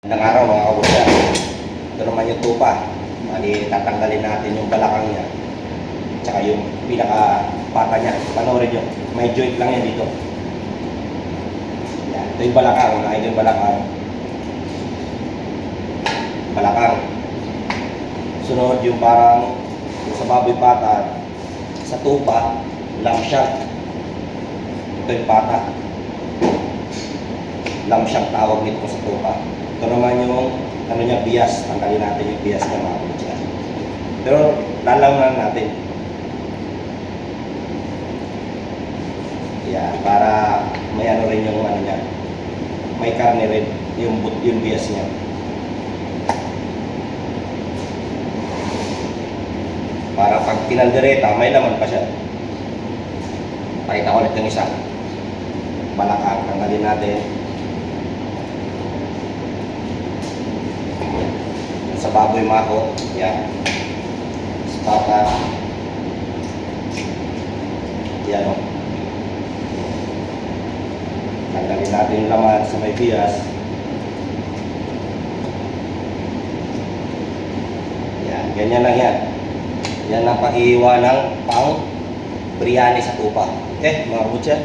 Ng araw mga kabuya. Ito naman yung tupa. Mali, tatanggalin natin yung balakang niya. Tsaka yung pinaka-pata niya. Panoorin nyo. May joint lang yan dito. Yan. Ito yung balakang. Ito yung balakang. Balakang. Sunod yung parang yung sa baboy pata. Sa tupa, lamshank. Ito yung pata. Lamshank tawag nito sa tupa. Ito naman yung ano niya, bias. Tanggalin natin yung bias niya mga kapatid. Pero lalaman natin. Yan, para may ano rin yung ano niya. May karne rin yung bias niya. Para pag pinaldereta, may laman pa siya. Pakita ko ulit yung isa. Balakang, tanggalin natin. Sa baboy mako, yan. Sa pata. Yan o. Tanggalin natin yung laman sa may bias. Yan, ganyan lang yan. Yan ang pag-iiwa ng pang biryani sa tupa. Okay, mga kabutya.